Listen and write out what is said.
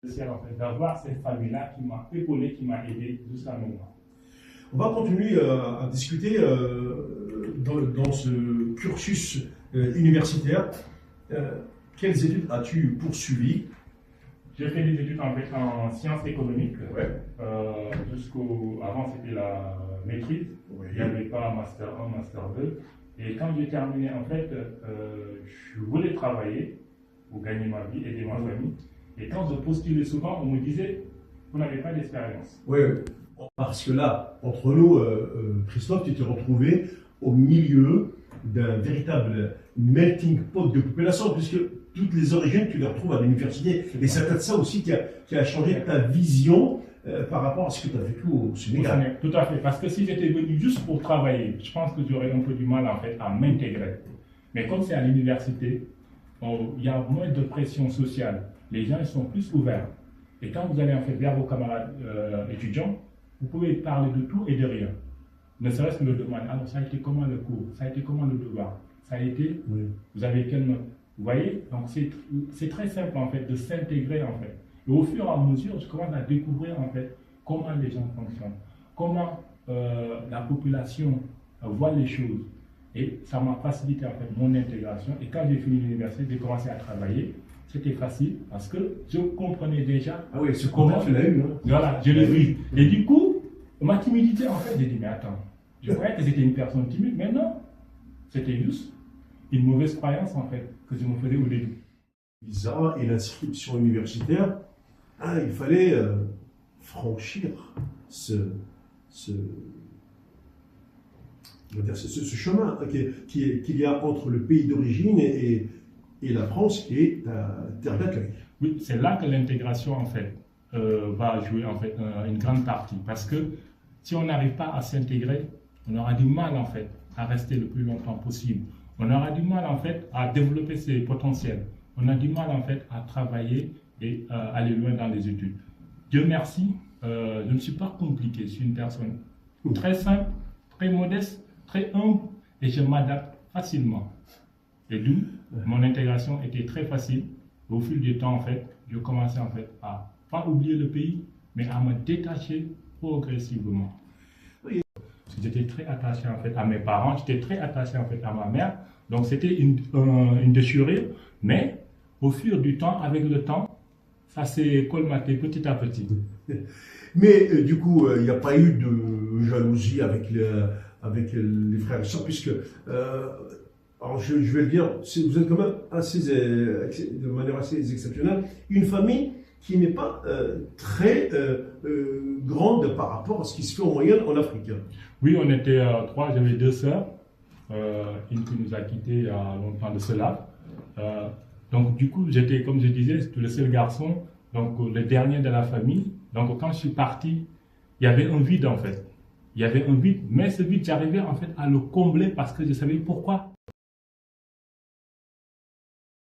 En fait, d'avoir cette famille-là qui m'a épaulé, qui m'a aidé jusqu'à maintenant. On va continuer à discuter dans ce cursus universitaire. Quelles études as-tu poursuivies? J'ai fait des études en fait en sciences économiques. Ouais. Avant c'était la maîtrise. Oui. Il n'y avait pas master 1, master 2. Et quand j'ai terminé, en fait, je voulais travailler pour gagner ma vie, aider ma famille. Et quand je postulais souvent, on me disait, vous n'avez pas d'expérience. Oui, parce que là, entre nous, Christophe, tu t'es retrouvé au milieu d'un véritable melting pot de population, puisque toutes les origines, tu les retrouves à l'université. Et c'est peut-être ça aussi qui a changé ta vision par rapport à ce que tu as vécu au Sénégal. Tout à fait, parce que si j'étais venu juste pour travailler, je pense que j'aurais un peu du mal en fait à m'intégrer. Mais comme c'est à l'université, il y a moins de pression sociale. Les gens ils sont plus ouverts. Et quand vous allez en fait vers vos camarades étudiants, vous pouvez parler de tout et de rien. Ne serait-ce que le demander. Alors, ça a été comment le cours? Ça a été comment le devoir? Ça a été? Oui. Vous avez quelle note? Vous voyez? Donc, c'est très simple en fait de s'intégrer en fait. Et au fur et à mesure, je commence à découvrir en fait comment les gens fonctionnent, comment la population voit les choses. Et ça m'a facilité en fait mon intégration. Et quand j'ai fini l'université, j'ai commencé à travailler. C'était facile parce que je comprenais déjà. Ah oui, ce comment tu l'as eu. Hein. Voilà, je l'ai vu. Et du coup, ma timidité, en fait, j'ai dit, mais attends, je croyais que j'étais une personne timide, mais non. C'était juste une mauvaise croyance, en fait, que je me faisais au début. Visa et l'inscription universitaire, il fallait franchir ce chemin qu'il y a entre le pays d'origine et la France et ta terre d'accueil. Oui, c'est là que l'intégration, en fait, va jouer en fait une grande partie. Parce que si on n'arrive pas à s'intégrer, on aura du mal, en fait, à rester le plus longtemps possible. On aura du mal, en fait, à développer ses potentiels. On a du mal, en fait, à travailler et aller loin dans les études. Dieu merci, je ne suis pas compliqué. Je suis une personne très simple, très modeste, très humble et je m'adapte facilement. Et d'où mon intégration était très facile. Au fil du temps, en fait, je commençais en fait à pas oublier le pays, mais à me détacher progressivement. Oui. J'étais très attaché en fait à mes parents, j'étais très attaché en fait à ma mère. Donc c'était une déchirure, mais au fur du temps, avec le temps, ça s'est colmaté petit à petit. Mais du coup, il n'y a pas eu de jalousie avec les frères et sœurs, puisque alors je vais le dire, vous êtes quand même de manière assez exceptionnelle, une famille qui n'est pas très grande par rapport à ce qui se fait en moyenne en Afrique. Oui, on était trois, j'avais deux sœurs, une qui nous a quittés il y a longtemps de cela. Donc du coup, j'étais, comme je disais, le seul garçon, donc le dernier de la famille. Donc quand je suis parti, il y avait un vide en fait. Il y avait un vide, mais ce vide, j'arrivais en fait à le combler parce que je savais pourquoi